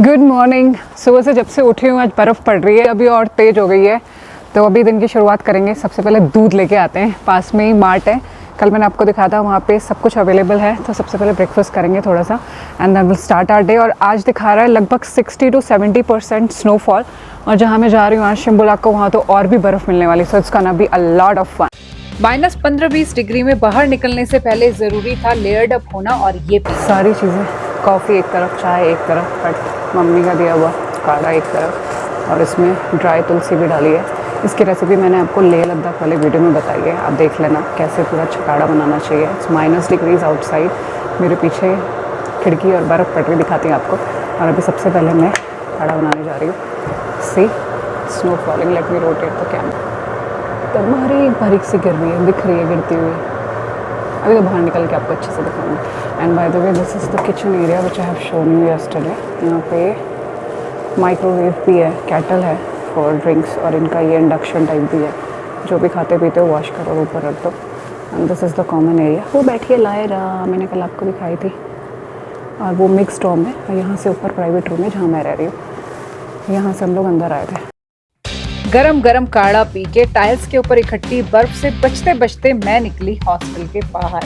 Good morning. सुबह से जब से उठी हूँ आज बर्फ़ पड़ रही है, अभी और तेज़ हो गई है। तो अभी दिन की शुरुआत करेंगे। सबसे पहले दूध लेके आते हैं, पास में ही मार्ट है, कल मैंने आपको दिखाया था, वहाँ पे सब कुछ अवेलेबल है। तो सबसे पहले ब्रेकफास्ट करेंगे थोड़ा सा and then will start our day. और आज दिखा रहा है लगभग 60 to 70% स्नोफॉल। और जहाँ मैं जा रही हूँ आज शिम्बुलाक को, वहाँ तो और भी बर्फ़ मिलने वाली। So it's gonna be a lot of fun. -15-20 degree में बाहर निकलने से पहले ज़रूरी था लेयर्ड अप होना और ये सारी चीज़ें, कॉफ़ी एक तरफ, चाय एक तरफ, बट मम्मी का दिया हुआ काढ़ा एक तरफ, और इसमें ड्राई तुलसी भी डाली है। इसकी रेसिपी मैंने आपको लेह लद्दाख वाले वीडियो में बताई है, आप देख लेना कैसे पूरा काढ़ा बनाना चाहिए। इट्स -डिग्रीज आउटसाइड, मेरे पीछे खिड़की और बर्फ़ पड़ रही दिखाती है आपको। और अभी सबसे पहले मैं काढ़ा बनाने जा रही हूँ। See snow falling, let me rotate the camera. तुम्हारी बारीक सी गिर रही है, दिख रही है गिरती हुई। अभी तो बाहर निकल के आपको अच्छे से दिखाऊंगी। And by the way this is the kitchen area which I have shown you yesterday. यहाँ पे माइक्रोवेव भी है, कैटल है फॉर ड्रिंक्स, और इनका ये इंडक्शन टाइप भी है। जो भी खाते पीते हो वॉश करो, ऊपर रख दो। And this is the common area. वो बैठिए लायरा, मैंने कल आपको दिखाई थी। और वो मिक्स रूम है, और यहाँ से ऊपर प्राइवेट रूम है जहाँ मैं रह रही हूँ। यहाँ से हम लोग अंदर आए थे। गरम गरम काढ़ा पी के टाइल्स के ऊपर इकट्ठी बर्फ से बचते बचते मैं निकली हॉस्टल के बाहर।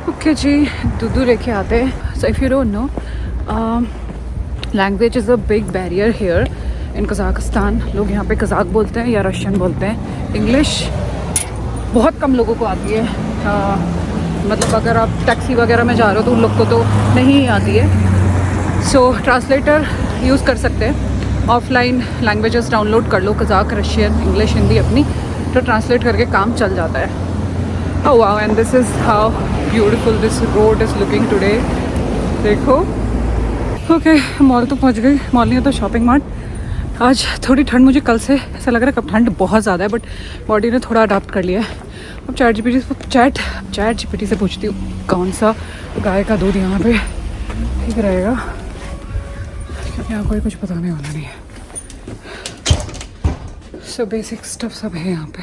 ओके जी, दूध लेके आते हैं। So if you don't know, language is a big barrier here in Kazakhstan. लोग यहाँ पे कज़ाक बोलते हैं या रशियन बोलते हैं। इंग्लिश बहुत कम लोगों को आती है। मतलब अगर आप टैक्सी वगैरह में जा रहे हो तो उन लोग को तो नहीं आती है। सो ट्रांसलेटर यूज़ कर सकते हैं। ऑफलाइन लैंग्वेजेस डाउनलोड कर लो, कज़ाक, रशियन, इंग्लिश, हिंदी अपनी, तो ट्रांसलेट करके काम चल जाता है। Oh wow, and this is how beautiful this road is looking today. देखो। ओके, मॉल तो पहुंच गई। मॉल नहीं तो शॉपिंग मार्ट। आज थोड़ी ठंड, मुझे कल से ऐसा लग रहा है कब ठंड बहुत ज़्यादा है, बट बॉडी ने थोड़ा अडाप्ट कर लिया है। अब चैट जीपीटी से पूछती हूँ कौन सा गाय का दूध यहाँ पे ठीक रहेगा। यहाँ कोई कुछ बताने वाला नहीं है। सो बेसिक स्टफ सब है यहाँ पे।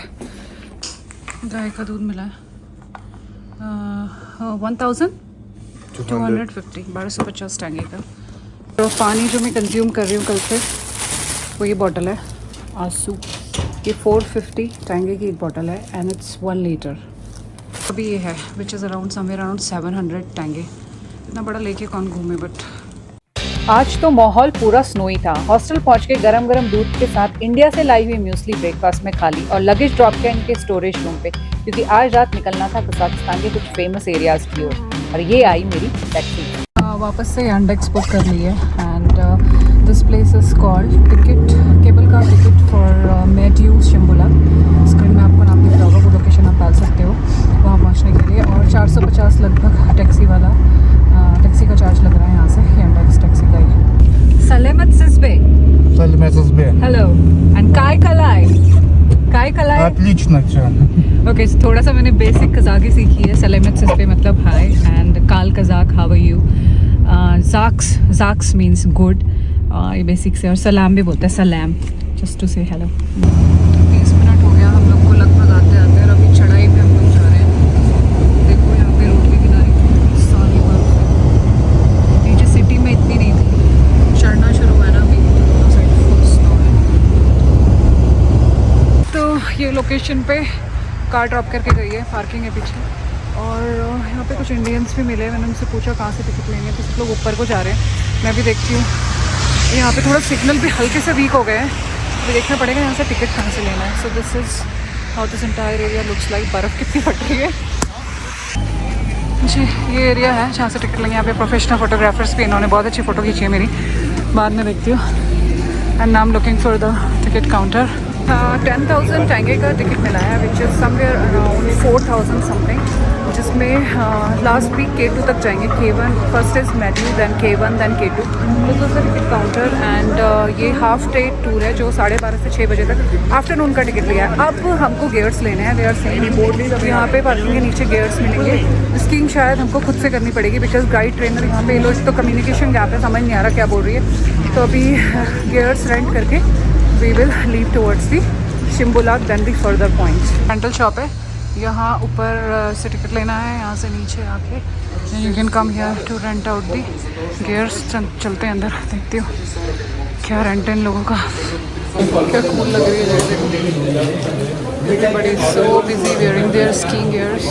गाय का दूध मिला है 1250, 1250 टैंगे का। तो पानी जो मैं कंज्यूम कर रही हूँ कल से, वो ये बॉटल है आंसू, ये 450 टैंगे की एक बॉटल है एंड इट्स 1 लीटर। अभी ये है which is around somewhere around 700 टैंगे। इतना बड़ा लेके कौन घूमे। बट आज तो माहौल पूरा स्नोई था। हॉस्टल पहुंच के गरम गरम दूध के साथ इंडिया से लाई हुई म्यूसली ब्रेकफास्ट में खा ली और लगेज ड्रॉप किया इनके स्टोरेज रूम पे, क्योंकि आज रात निकलना था कज़ाकिस्तान के कुछ फेमस एरियाज की ओर। और ये आई मेरी टैक्सी। वापस से यांडेक्स बुक कर ली है and this place is called ticket, cable car ticket for Medeu Shymbulak. Screen में आपको नाम दिख रहा होगा, वो लोकेशन आप डाल सकते हो वहाँ पहुँचने के लिए। और 450 लगभग टैक्सी का चार्ज लग रहा है यहाँ से, यांडेक्स टैक्सी का ही। सलेमत सिस्बे। हेलो एंड काय कलाय। Отлично, Чан. ओके, थोड़ा सा मैंने बेसिक कज़ाकी सीखी है। सलेमत सिस्बे मतलब हाय, एंड काल कज़ाक हाउ आर यू। ज़ाक्स मीन्स गुड, ये बेसिक से। और सलाम भी बोलते हैं, सलाम, just to say hello. 20 minute हो गया हम लोग को लगभग आते आते, और अभी चढ़ाई पे हम लोग जा रहे हैं। देखो यहाँ पे रोड के किनारे सारी बर्फ है। नीचे सिटी में इतनी नहीं थी, चढ़ना शुरू हुआ ना अभी तो दोनों साइड फुल स्नो है। तो ये लोकेशन पे कार ड्रॉप करके गई है, पार्किंग है पीछे। और यहाँ पे कुछ इंडियंस भी मिले, मैंने उनसे पूछा कहाँ से टिकट लेंगे, तो सब लोग ऊपर को जा रहे हैं। मैं भी देखती हूँ, यहाँ पे थोड़ा सिग्नल भी हल्के से वीक हो गए हैं, तो देखना पड़ेगा यहाँ से टिकट कहाँ से लेना है। So this is how this entire area looks like. बर्फ़ कितनी फट रही है जी। ये एरिया है जहाँ से टिकट लेंगे। यहाँ पे प्रोफेशनल फोटोग्राफर्स भी, इन्होंने बहुत अच्छी फ़ोटो खींची है मेरी, बाद में देखती हूँ। And now looking for the ticket counter. 10,000 tenge का टिकट मिला है which is somewhere around 4,000 something, जिसमें लास्ट वीक K2 तक जाएंगे। K1 first is Medeu, then K1, then K2। This is the ticket counter and ये half day tour है जो 12:30 से 6 बजे तक आफ्टरनून का टिकट लिया है। अब हमको गेयर्स लेने हैं। दे आर सेइंग यहाँ पे पार्किंग के नीचे गेयर्स मिलेंगे। स्कीइंग शायद हमको खुद से करनी पड़ेगी बिकॉज गाइड ट्रेनर यहाँ पे, लोग तो कम्युनिकेशन गैप है, समझ नहीं आ रहा क्या बोल रही है। तो अभी गेयर्स रेंट करके we will leave towards the Shymbulak then the further points. Rental shop है यहाँ ऊपर से टिकट लेना है, यहाँ से नीचे आके you can come here to rent out the gears. चलते हैं अंदर, देखती हूँ क्या रेंट है इन लोगों का। क्या कूल लग रही है। Everybody is so busy wearing their skiing gears.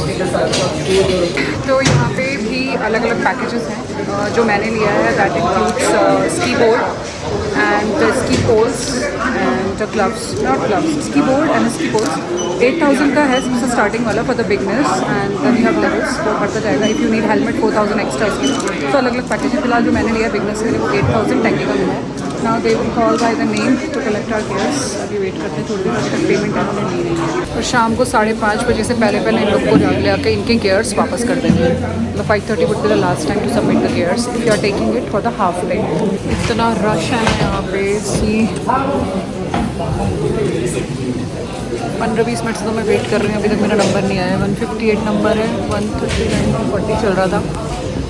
तो यहाँ पे भी अलग अलग पैकेजेस हैं। जो मैंने लिया है that includes ski board and ski poles and gloves, not gloves, ski board and ski poles. 8000 का है सबसे स्टार्टिंग वाला for the beginners and then you have levels, वो बढ़ता जाएगा। If you need helmet 4000 extra इसकी। तो अलग अलग पैकेज है। फिलहाल जो मैंने लिया बिगनर्स के लिए वो 8000 टेक्निकल मिला है। Now they will call by the name to collect our gears. अभी वेट करते हैं थोड़ी देर, अभी तक पेमेंट उन्होंने ली नहीं है। और शाम को 5:30 बजे से पहले इन लोग को ले आकर इनके गियर्स वापस कर देंगे। मतलब 5:30 would be the last time to submit the gears if you are taking it for the half day. इतना रश है ना यहाँ पे, सी 15-20 मिनट से तो मैं वेट कर रही हूँ, अभी तक मेरा नंबर नहीं आया। 158 नंबर है, 139 40 चल रहा था।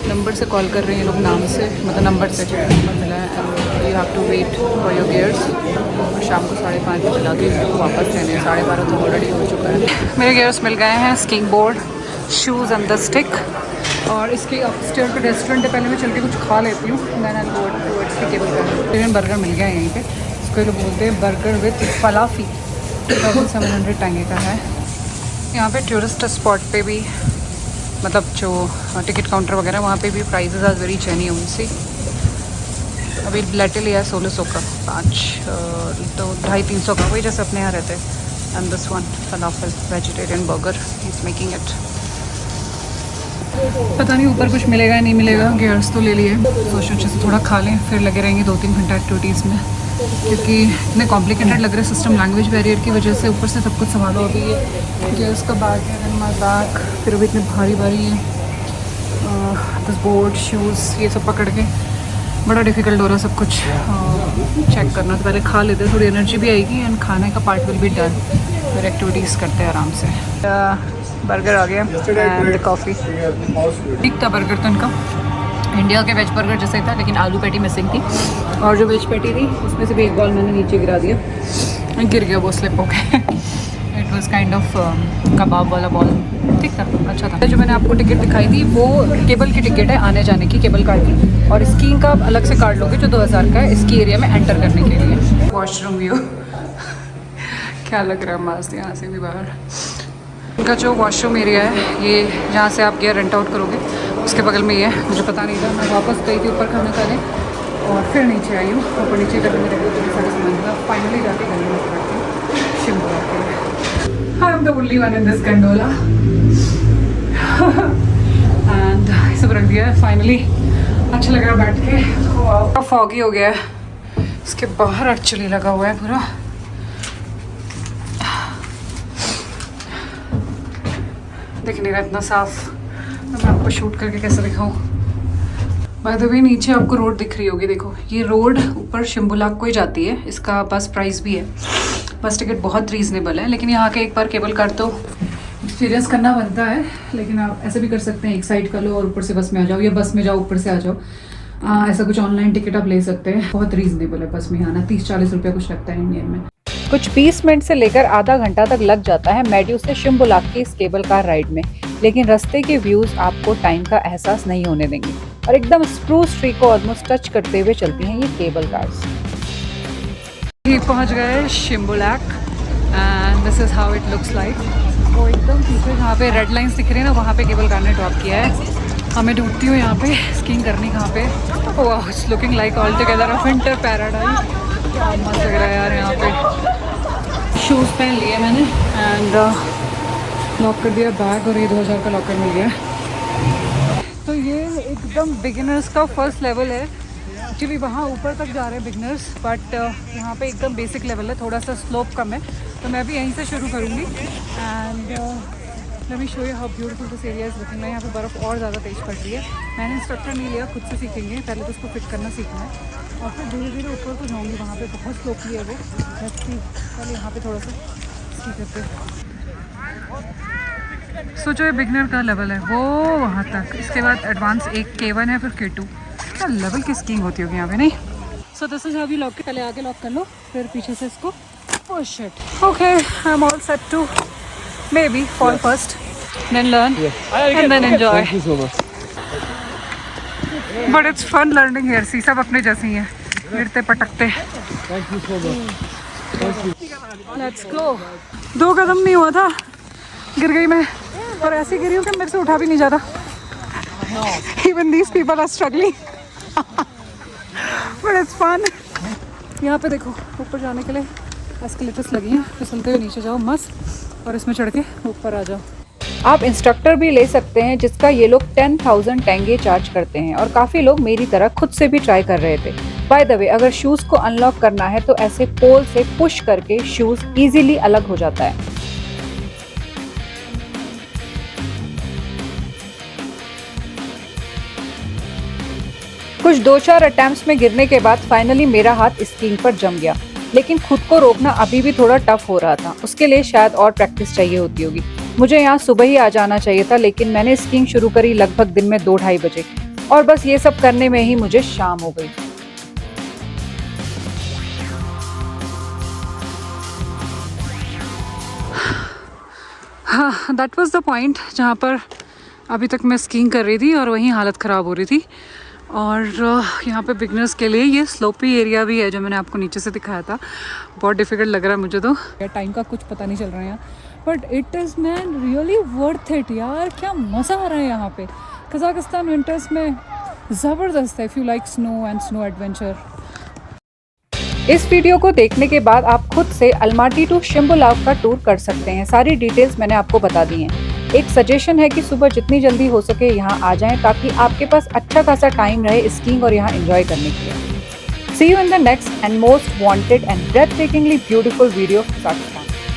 नंबर से कॉल कर रहे हैं लोग, नाम से, मतलब नंबर से नंबर मिला है। You have to wait for your gears. और शाम को 5:30 बजे ला के इसको वापस लेने, 12:30 तो ऑलरेडी हो चुका है। मेरे गियर्स मिल गए हैं, skiing board, shoes and the stick. और इसके अपस्टेयर पे रेस्टोरेंट है, पहले मैं चल के कुछ खा लेती हूँ, then I go towards the cable car. Even burger मिल गया है यहीं पे। इसको लोग बोलते हैं बर्गर विद फलाफी। 2700 टंगे का है। यहाँ पे टूरिस्ट स्पॉट पे भी, मतलब जो टिकट काउंटर वगैरह, वहाँ पे भी प्राइजेस आर वेरी जेन्युइन सी। अभी लेटे लिया है 1600 का, 5 तो 250-300 का, वही जैसे अपने यहाँ रहते हैं। And this one falafel vegetarian burger he is making it. पता नहीं ऊपर कुछ मिलेगा या नहीं मिलेगा। गियर्स तो ले लिए, सोचो अच्छे से थोड़ा खा लें, फिर लगे रहेंगे 2-3 घंटा एक्टिविटीज़ में, क्योंकि इतने कॉम्प्लिकेटेड लग रहे सिस्टम लैंग्वेज बैरियर की वजह से। ऊपर से सब कुछ संभालो। अभी ये गियर्स का बैग है, देन माय बैग, फिर अभी इतने भारी भारी है दिस बोर्ड, शूज़, ये सब पकड़ के बड़ा डिफ़िकल्ट हो रहा है सब कुछ चेक करना। तो पहले खा लेते हैं, थोड़ी एनर्जी भी आएगी एंड खाने का पार्ट विल बी डन, फिर एक्टिविटीज़ करते हैं आराम से। बर्गर आ गया एंड कॉफ़ी। ठीक था बर्गर तो इनका, इंडिया के वेज बर्गर जैसा ही था, लेकिन आलू पैटी मिसिंग थी। और जो वेज पैटी थी उसमें से भी एक बॉल मैंने नीचे गिरा दिया, गिर गया, वो स्लिप हो गया। इट वाज काइंड ऑफ कबाब वाला बॉल। ठीक था, अच्छा था। जो मैंने आपको टिकट दिखाई थी वो केबल की टिकट है, आने जाने की, केबल कार की। और स्कीइंग का आप अलग से कार्ड लोगे जो 2000 का है, इसकी एरिया में एंटर करने के लिए। वॉशरूम व्यू क्या लग रहा है मस्त, यहाँ से भी बाहर। इनका जो वॉशरूम एरिया है, ये जहाँ से आप गियर रेंट आउट करोगे उसके बगल में ही है। मुझे पता नहीं था, मैं वापस गई थी ऊपर खाना खाने और फिर नीचे आई हूँ। ऊपर नीचे करने में रेगुलर सारे सामान था। फाइनली जाके गली में पड़ती हूँ शिमला के लिए। I am the only one in this gondola and सब रख दिया है फाइनली। अच्छा लग रहा है बैठ के। फॉगी हो गया है, इसके बाहर एक्चुअली लगा हुआ है पूरा। दिख नहीं रहा इतना साफ, तो मैं आपको शूट करके कैसे दिखाऊं। बाय द वे नीचे आपको रोड दिख रही होगी, देखो ये रोड ऊपर शिम्बुलाक को ही जाती है। इसका बस प्राइस भी है, बस टिकट बहुत रीज़नेबल है। लेकिन यहाँ के एक बार केबल कार तो एक्सपीरियंस करना बनता है। लेकिन आप ऐसे भी कर सकते हैं, एक साइड कर लो और ऊपर से बस में आ जाओ, या बस में जाओ ऊपर से आ जाओ। ऐसा कुछ ऑनलाइन टिकट आप ले सकते हैं, बहुत रीज़नेबल है बस में आना। 30-40 रुपये कुछ लगता है इंडियन में। कुछ 20 मिनट से लेकर आधा घंटा तक लग जाता है मैड्यू से शिम्बुलाक की इस केबल कार राइड में, लेकिन रास्ते के व्यूज आपको टाइम का एहसास नहीं होने देंगे और एकदम स्प्रूस ट्री को ऑलमोस्ट टच करते हुए चलती हैं ये केबल कार्स। ये पहुंच गए Shymbulak and this is how it looks like. वो एकदम पीछे जहाँ पे रेड लाइन्स दिख रही है ना, वहाँ पे केबल कार ने ड्रॉप किया है। हमें ढूंढती हूँ यहाँ पे स्कीइंग करनी कहाँ पे। वाह, it's looking like all together a winter paradise. क्या मस्त लग रहा है यार यहाँ पे। शूज़ पहन लिए मैंने एंड लॉक कर दिया बैग, और ये 2000 का लॉकर मिल गया। तो ये एकदम बिगिनर्स का फर्स्ट लेवल है। एक्चुअली वहाँ ऊपर तक जा रहे हैं बिगिनर्स, बट यहाँ पे एकदम बेसिक लेवल है, थोड़ा सा स्लोप कम है। तो मैं भी यहीं से शुरू करूँगी and let me show you how beautiful this area is looking. यहाँ पे बर्फ़ और ज़्यादा तेज़ पड़ रही है। मैंने इंस्ट्रक्टर नहीं लिया, खुद से सीखेंगे। पहले तो उसको फिट करना सीखना है और फिर धीरे धीरे ऊपर को जाऊँगी। वहाँ पे बहुत स्लोपली है वो, पहले यहाँ पे थोड़ा सा स्की करते हैं। सो जो ये बिगनर का लेवल है वो वहाँ तक, इसके बाद एडवांस एक K1 है, फिर K2। क्या लेवल की स्कीइंग होती होगी यहाँ पे, नहीं? So this is how you lock, पहले आगे लॉक कर लो, फिर पीछे से इसको push it. Okay, I am all set to maybe fall first, then learn and then enjoy. Thank you so much. But it's fun learning here see सब अपने जैसे ही हैं, गिरते पटकते। Let's go. 2 कदम नहीं हुआ था गिर गई मैं, और ऐसी गिरी हूँ कि मेरे से उठा भी नहीं जाता। Even these people are struggling but it's fun. यहाँ पे देखो ऊपर जाने के लिए एस्केलेटर्स लगी हैं, फिसलते हुए नीचे जाओ मस्त, और इसमें चढ़ के ऊपर आ जाओ। आप इंस्ट्रक्टर भी ले सकते हैं जिसका ये लोग 10,000 टेंगे चार्ज करते हैं, और काफ़ी लोग मेरी तरह खुद से भी ट्राई कर रहे थे। बाय द वे, अगर शूज़ को अनलॉक करना है तो ऐसे पोल से पुश करके शूज़ इजीली अलग हो जाता है। कुछ 2-4 अटेम्प्ट्स में गिरने के बाद फाइनली मेरा हाथ स्कीइंग पर जम गया, लेकिन खुद को रोकना अभी भी थोड़ा टफ हो रहा था। उसके लिए शायद और प्रैक्टिस चाहिए होती होगी। मुझे यहाँ सुबह ही आ जाना चाहिए था, लेकिन मैंने स्कीइंग शुरू करी लगभग दिन में 2-2:30 बजे, और बस ये सब करने में ही मुझे शाम हो गई। हाँ, दैट वाज द पॉइंट जहाँ पर अभी तक मैं स्कीइंग कर रही थी और वहीं हालत ख़राब हो रही थी। और यहाँ पे बिगनर्स के लिए ये स्लोपी एरिया भी है जो मैंने आपको नीचे से दिखाया था। बहुत डिफ़िकल्ट लग रहा है मुझे तो, टाइम का कुछ पता नहीं चल रहा है यहाँ, but it is man really worth it यार। क्या मज़ा आ रहा है यहाँ पे। कज़ाकिस्तान विंटर्स में ज़बरदस्त है if you like snow and snow adventure. इस वीडियो को देखने के बाद आप खुद से अलमाटी टू शिम्बुलाव का टूर कर सकते हैं। सारी डिटेल्स मैंने आपको बता दी हैं। एक सजेशन है कि सुबह जितनी जल्दी हो सके यहाँ आ जाएं, ताकि आपके पास अच्छा खासा टाइम रहे स्कीइंग और यहाँ एंजॉय करने के लिए। See you in the next and most wanted and breathtakingly beautiful video of Kazakistan.